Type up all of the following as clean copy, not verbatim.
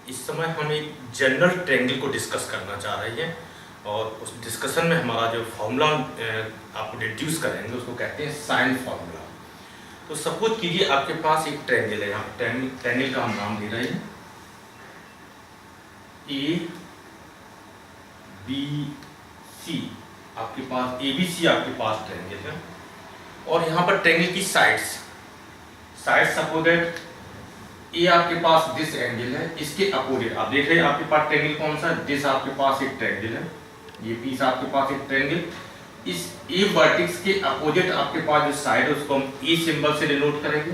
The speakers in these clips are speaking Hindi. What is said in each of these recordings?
इस समय हम एक जनरल ट्रायंगल को डिस्कस करना चाह रहे हैं और उस डिस्कशन में हमारा जो फॉर्मूला आपको डिड्यूस करेंगे उसको कहते हैं साइन फार्मूला। तो सपोज कीजिए आपके पास एक ट्रायंगल है, यहाँ ट्रायंगल का हम नाम दे रहे हैं ए बी सी। आपके पास ए बी सी आपके पास ट्रायंगल है और यहाँ पर ट्रायंगल की साइड्स सपोज दैट ये आपके पास दिस एंगल है, इसके अपोजिट आप देख रहे हैं आपके पास ट्रायंगल कौन सा है, दिस आपके पास एक ट्रायंगल है, ये पीस आपके पास एक ट्रायंगल, इस ए वर्टेक्स के अपोजिट आपके पास जो साइड है उसको हम ए सिंबल से डिनोट करेंगे।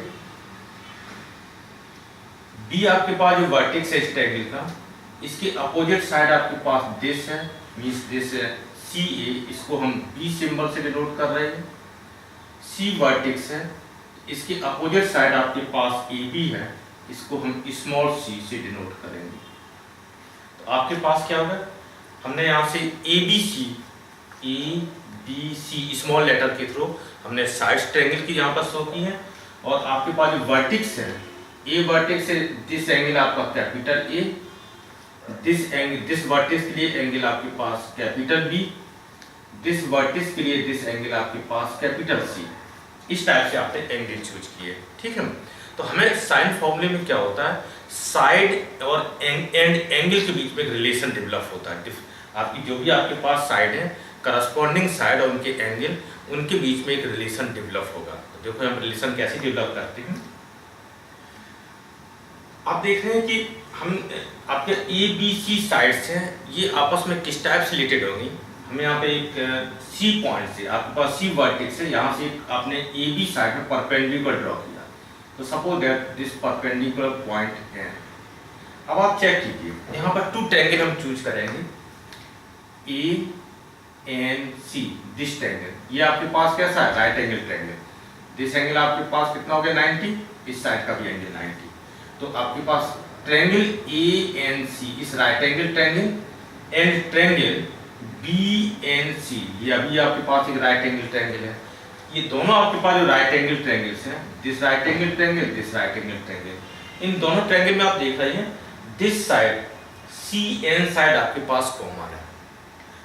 बी आपके पास जो वर्टेक्स है इस ट्रायंगल का, इसके अपोजिट साइड आपके पास दिस है, मींस दिस है सी ए, इसको हम बी सिंबल से डिनोट कर रहे हैं। सी वर्टेक्स है, इसके अपोजिट साइड आपके पास ए बी है, इसको हम स्मॉल सी से डिनोट करेंगे। तो आपके पास क्या होगा, हमने यहाँ से A B C small letter के थ्रू हमने साइड्स ट्रायंगल की यहाँ पर शो की है और आपके पास जो वर्टेक्स है, ए वर्टेक्स से दिस एंगल आपका कैपिटल ए, दिस वर्टेक्स के लिए एंगल आपके पास कैपिटल बी, दिस वर्टेक्स के लिए दिस एंगल आपके पास कैपिटल सी। इस टाइप से आपने एंगल चूज किए, ठीक है। तो हमें साइन फॉर्मूले में क्या होता है, साइड और एंगल के बीच में एक रिलेशन डेवलप होता है। आपकी जो भी आपके पास साइड है, करस्पॉन्डिंग साइड और उनके एंगल, उनके बीच में एक रिलेशन डेवलप होगा। तो देखो हम रिलेशन कैसे डेवलप करते हैं। आप देख रहे हैं कि हम आपके ए बी सी साइड्स हैं, ये आपस में किस टाइप से रिलेटेड होंगी। हमें यहाँ पे एक सी पॉइंट से आपके पास सी वर्टेक्स है, यहाँ से आपने ए बी साइड में परपेंडिकुलर ड्रॉ किया। तो suppose that this perpendicular point है। अब आप चेक कीजिए, यहाँ पर टू ट्रायंगल हम चूज करेंगे, A and C, this triangle. ये आपके पास कैसा है, right angle triangle. This angle आपके पास कितना हो गया 90, इस साइड का भी एंगल 90। तो आपके पास ट्रायंगल ए एंड सी, इस right angle triangle and triangle B and C, ये अभी आपके पास एक राइट एंगल ट्रायंगल है। ये दोनों आपके पास जो राइट एंगल ट्रायंगल्स हैं, this right angle triangle, this right angle triangle, इन दोनों ट्रायंगल में आप देख रहे हैं this side C N side आपके पास कॉमन है।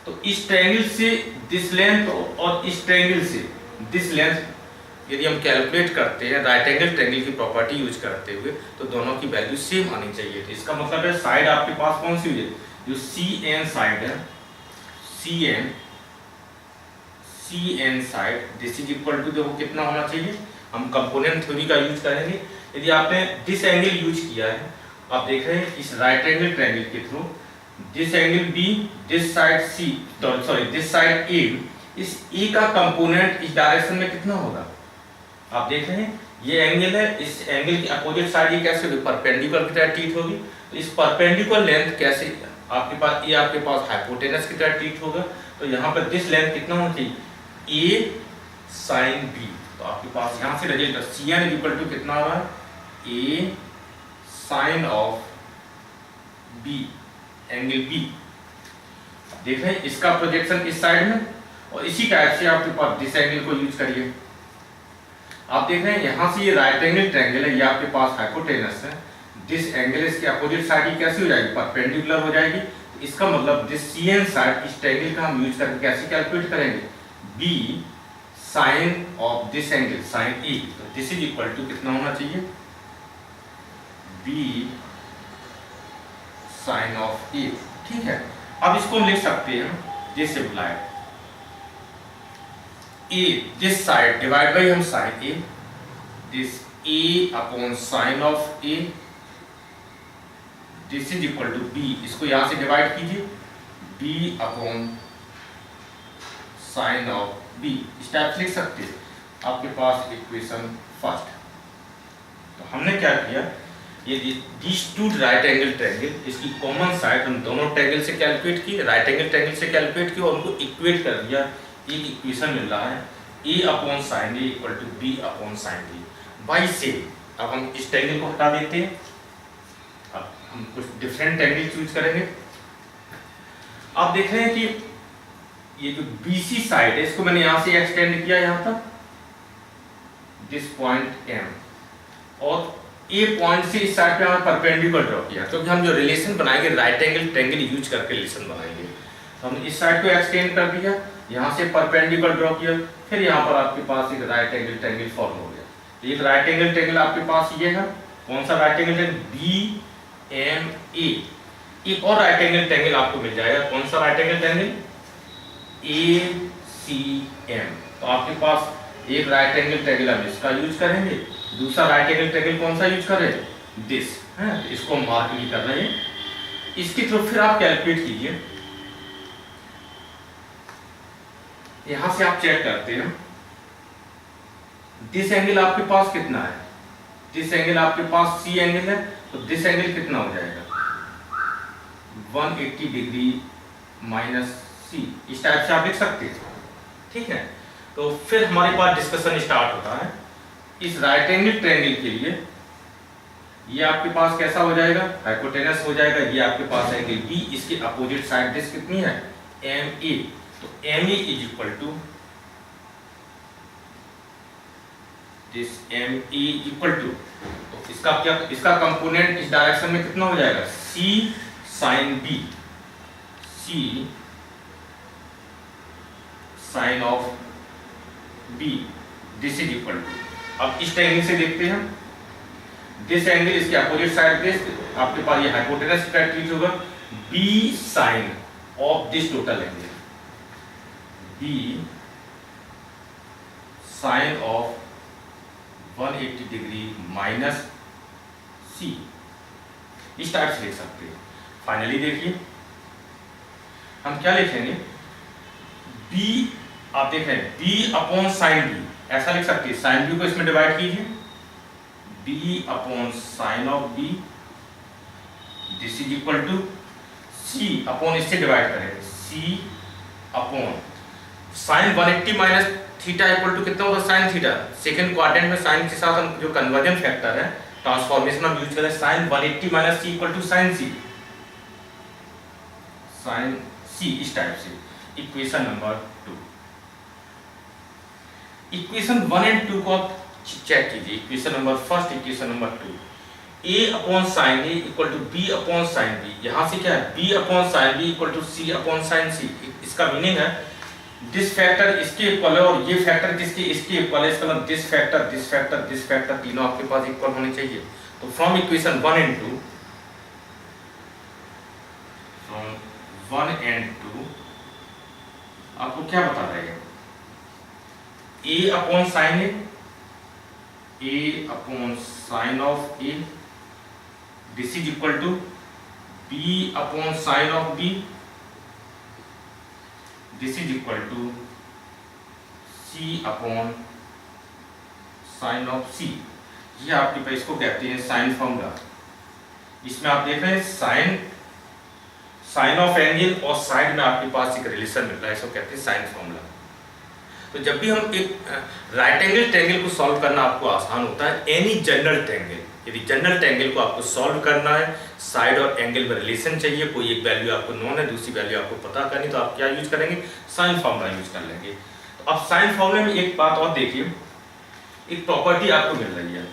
तो इस ट्रायंगल से दिस लेंथ और इस ट्रायंगल से दिस लेंथ यदि हम कैलकुलेट करते हैं राइट एंगल ट्रायंगल की प्रॉपर्टी यूज करते हुए, तो दोनों की वैल्यू सेम आनी चाहिए। तो इसका मतलब है साइड आपके पास कौन सी है, जो सी एन साइड है, C N side, this is equal to देखो कितना होना चाहिए। हम कंपोनेंट थ्योरी का यूज करेंगे। यदि आपने दिस एंगल यूज किया है, आप देख रहे हैं इस राइट एंगल ट्रायंगल के through this angle B, this side C, sorry this side A, इस ए का कंपोनेंट इस डायरेक्शन में कितना होगा। आप देख रहे हैं ये एंगल है, इस एंगल की अपोजिट साइड ये कैसे होगी, परपेंडिकुलर की तरह ट्रीट होगी। तो इस परपेंडिकुलर लेंथ कैसे आपके पास, ये आपके पास हाइपोटेनस की तरह ट्रीट होगा। तो यहाँ पर दिस लेंथ कितना होना चाहिए, ए साइन बी। तो आपके पास यहाँ से result C N equal to कितना होगा, A sine of B, angle B. देख रहे हैं इसका प्रोजेक्शन इस साइड में, और इसी टाइप से आपके पास दिस एंगल को यूज करिए। आप देख रहे हैं यहाँ से ये राइट एंगल ट्रायंगल है, ये आपके पास हाइपोटेनस है, दिस एंगल इसके अपोजिट साइड की कैसी हो जाएगी, परपेंडिकुलर हो जाएगी। तो इसका मतलब दिस सी एन साइड इस ट्रायंगल का हम यूज करके कैसे कैलकुलेट करेंगे, B sine of this angle sine A. तो दिस इज इक्वल टू कितना होना चाहिए, बी साइन ऑफ ए, ठीक है। अब इसको हम लिख सकते हैं this implied A, this side divide by हम sine A, this A upon sine of A, this is equal to B, इसको यहां से डिवाइड कीजिए, B upon sine of B. इस टाइप से लिख सकते हैं आपके पास इक्वेशन फर्स्ट। तो हमने क्या किया, ये this two right angle triangle, इसकी कॉमन साइड हम दोनों ट्रायंगल से कैलकुलेट की, राइट एंगल ट्रायंगल से कैलकुलेट की और उनको इक्वेट कर दिया। एक इक्वेशन मिल रहा है A upon sine A equal to B upon sine B by से। अब हम इस ट्रायंगल को हटा देते हैं, अब हम कुछ डिफरेंट ट्रायंगल चूज करेंगे। आप देख रहे हैं कि ये जो बीसी साइड है इसको मैंने यहां से एक्सटेंड किया यहाँ तक दिस पॉइंट एम, और ए पॉइंट से इस साइड पे हमें परपेंडिकुलर ड्रॉ किया, क्योंकि हम जो रिलेशन बनाएंगे राइट एंगल ट्रायंगल यूज करके रिलेशन बनाएंगे। तो हमने इस साइड को एक्सटेंड कर दिया, यहाँ से परपेंडिकुलर ड्रॉ किया, फिर यहाँ पर आपके पास एक राइट एंगल ट्रायंगल फॉर्म हो गया। एक राइट एंगल ट्रायंगल आपके पास ये है, कौन सा राइट एंगल ट्रायंगल, BMA। एक और राइट एंगल ट्रायंगल आपको मिल जाएगा, कौन सा राइट एंगल ट्रायंगल, ACM। तो आपके पास एक राइट एंगल ट्रायंगल हम इसका यूज करेंगे, दूसरा राइट एंगल ट्रायंगल कौन सा यूज करें, दिस है, इसको मार्क भी कर रहे हैं। इसकी थ्रू फिर आप कैलकुलेट कीजिए, यहां से आप चेक करते हैं दिस एंगल आपके पास कितना है, दिस एंगल आपके पास C एंगल है, तो दिस एंगल कितना हो जाएगा 180 डिग्री माइनस C, इस टाइप से आप लिख सकते हैं, ठीक है। तो फिर हमारे पास डिस्कशन स्टार्ट होता है इस राइट एंगल ट्रायंगल के लिए। ये आपके पास कैसा हो जाएगा, हाइपोटेनस हो जाएगा, ये आपके पास एंगल B, इसके अपोजिट साइड दिस कितनी है MA। तो MA is equal to this, MA equal to, तो इसका क्या, इसका कंपोनेंट इस डायरेक्शन में कितना हो जाएगा C sin B, C sin of B, this is equal to, अब इस एंगल से देखते हैं दिस एंगल, इसके अपोजिट साइड दिस, आपके पास ये हाइपोटेनस ट्रीट होगा B sin of this total angle, B sin of 180 degree minus C, इस टाइप से लिख सकते हैं। फाइनली देखिए हम क्या लिखेंगे, B, आप देखें B अपॉन साइन B, ऐसा लिख सकते हैं, साइन B को इसमें डिवाइड कीजिए, B upon sine of B, this is equal to C upon इससे डिवाइड करेंगे, C upon sine 180 minus theta equal to कितना होगा साइन थीटा। सेकंड क्वाड्रेंट में साइन के साथ हम जो कन्वर्जन फैक्टर है, ट्रांसफॉर्मेशन हम यूज करें, sine 180 minus C equal to sine C, sine C, इस टाइप से। इक्वेशन नंबर 2, इक्वेशन 1 एंड 2 को आप चेक कीजिए, equation number first, equation number 2, A upon sine A equal to B upon sine B, यहाँ से क्या है B upon sine B equal to C upon sine C। इसका मीनिंग है दिस फैक्टर इसके इक्वल है और ये फैक्टर किसके, इसके इक्वल है, इसका मतलब this factor this factor this factor तीनों आपके पास इक्वल होने चाहिए। तो from equation 1 and 2, from 1 and 2 आपको क्या बता रहे हैं, A upon sine A upon sine of A, this is equal to B upon sine of B, this is equal to C upon sine of C। ये आपके पास इसको कहते हैं साइन फॉर्मूला। इसमें आप देख रहे हैं साइन, साइन ऑफ एंगल और साइड में आपके पास एक रिलेशन मिल रहा है, इसको कहते हैं साइन फॉर्मूला। तो जब भी हम एक राइट एंगल ट्रायंगल को सॉल्व करना आपको आसान होता है, एनी जनरल ट्रायंगल, यदि जनरल ट्रायंगल को आपको सॉल्व करना है, साइड और एंगल में रिलेशन चाहिए, कोई एक वैल्यू आपको नोन है, दूसरी वैल्यू आपको पता करनी, तो आप क्या यूज करेंगे, साइन फॉर्मूला यूज कर लेंगे। तो अब साइन फॉर्मूले में एक बात और देखिए, एक प्रॉपर्टी आपको मिल रही है,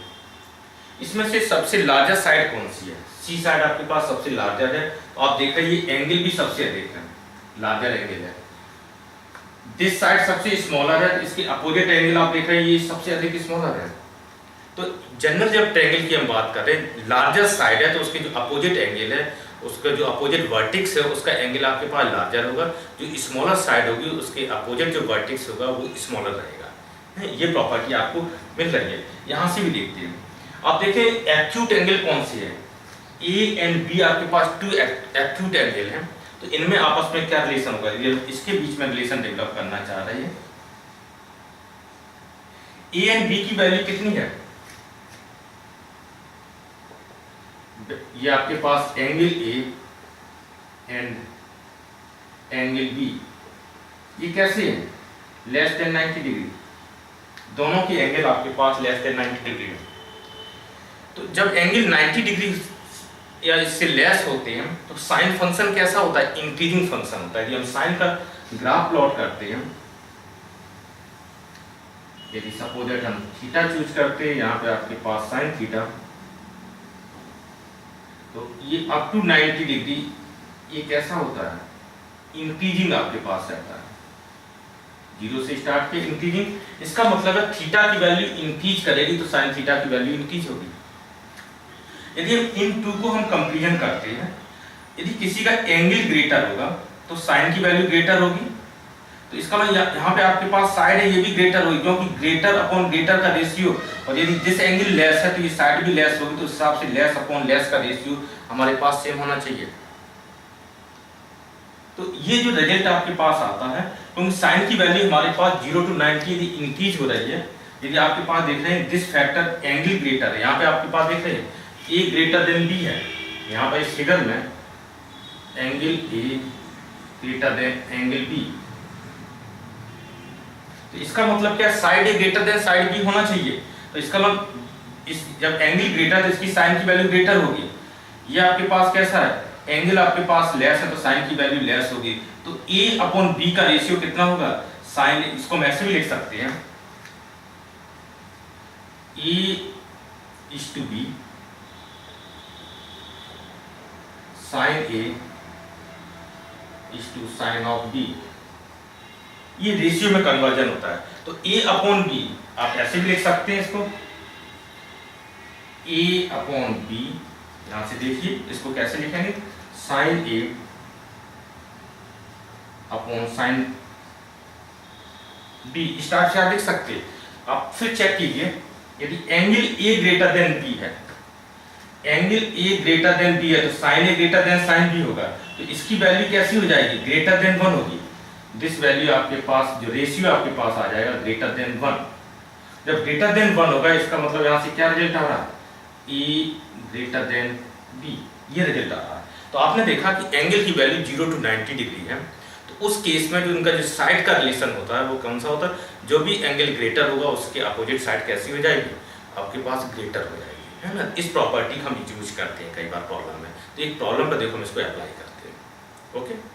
इसमें से सबसे लार्जर साइड कौन सी है, C साइड आपके पास सबसे लार्जर है, तो आप देख रहे हैं एंगल भी सबसे अधिक है, लार्जर एंगल है। दिस साइड सबसे स्मॉलर है, इसके अपोजिट एंगल आप देख रहे हैं ये सबसे अधिक स्मॉलर है। तो जनरल जब ट्रायंगल की हम बात कर रहे हैं, लार्जर साइड है तो उसके जो अपोजिट एंगल है, उसका जो अपोजिट वर्टिक्स है उसका एंगल आपके पास लार्जर होगा, जो स्मॉलर साइड होगी उसके अपोजिट जो वर्टिक्स होगा वो स्मॉलर रहेगा। ये प्रॉपर्टी आपको मिल रही है। यहाँ से भी देखते हैं, आप देखें एक्यूट एंगल कौन सी है, A एंड B आपके पास 2 एक्यूट एंगल हैं, तो इनमें आपस में क्या रिलेशन होगा, इसके बीच में रिलेशन डेवलप करना चाह रहे हैं। A एंड B की वैल्यू कितनी है, ये आपके पास angle A and angle B, ये कैसे है, लेस देन 90 डिग्री, दोनों की एंगल आपके पास लेस देन 90 डिग्री है। तो जब एंगल 90 डिग्री या इससे लेस होते हैं तो साइन फंक्शन कैसा होता है, इंक्रीजिंग फंक्शन होता है। यदि हम साइन का ग्राफ प्लॉट करते हैं, यदि सपोज दैट हम थीटा चूज करते हैं, यहाँ पे आपके पास साइन थीटा, तो ये अप टू 90 डिग्री ये कैसा होता है, इंक्रीजिंग आपके पास रहता है, 0 से स्टार्ट के इंक्रीजिंग। इसका मतलब है थीटा की वैल्यू इंक्रीज करेगी तो साइन थीटा की वैल्यू इंक्रीज होगी। यदि इन टू को हम कंपेरिजन करते हैं, यदि किसी का एंगल ग्रेटर होगा तो साइन की वैल्यू ग्रेटर होगी, तो इसका मतलब यहाँ पे आपके पास साइड है ये भी ग्रेटर होगी, क्योंकि ग्रेटर अपॉन ग्रेटर का रेशियो, और यदि दिस एंगल लेस है तो ये साइड भी लेस होगी, तो उस हिसाब से लेस अपॉन लेस का रेशियो हमारे पास सेम होना चाहिए। तो ये जो रिजल्ट आपके पास आता है, क्योंकि साइन की वैल्यू हमारे पास 0 to 90 यदि इंक्रीज हो रही है, यदि आपके पास देख रहे हैं दिस फैक्टर एंगल ग्रेटर है, यहाँ पे आपके पास देख रहे हैं ए ग्रेटर देन बी है, यहाँ पर इस फिगर में angle A greater than angle B, तो इसका मतलब क्या, side A greater than side B होना चाहिए। तो इसका मतलब इस जब एंगल ग्रेटर है तो इसकी साइन की वैल्यू ग्रेटर होगी। ये आपके पास कैसा है, एंगल आपके पास लेस है तो साइन की वैल्यू लेस होगी, तो ए अपॉन बी का रेशियो कितना होगा, साइन, इसको हम ऐसे भी लिख सकते हैं A is to B sine A is to sine of B, ये रेशियो में कन्वर्जन होता है। तो ए अपॉन बी आप ऐसे भी लिख सकते हैं इसको, ए अपॉन बी, यहां से देखिए इसको कैसे लिखेंगे, साइन ए अपॉन साइन बी, स्टार्ट से आप लिख सकते हैं। आप फिर चेक कीजिए, यदि angle A greater than B है, angle A greater than B है तो sine A greater than sine B होगा, तो इसकी वैल्यू कैसी हो जाएगी, ग्रेटर देन 1 होगी। दिस वैल्यू आपके पास जो रेशियो आपके पास आ जाएगा ग्रेटर देन 1। जब ग्रेटर देन 1 होगा इसका मतलब यहाँ से क्या रिजल्ट आ रहा है, ए ग्रेटर देन बी, ये रिजल्ट आ रहा है। तो आपने देखा कि एंगल की वैल्यू 0 to 90 डिग्री है, तो उस केस में जो उनका जो साइड का रिलेशन होता है वो कौन सा होता है, जो भी एंगल ग्रेटर होगा उसके अपोजिट साइड कैसी हो जाएगी, आपके पास ग्रेटर हो जाएगी, है ना। इस प्रॉपर्टी हम यूज करते हैं कई बार प्रॉब्लम में, तो एक प्रॉब्लम पर देखो हम इसको अप्लाई करते हैं। ओके।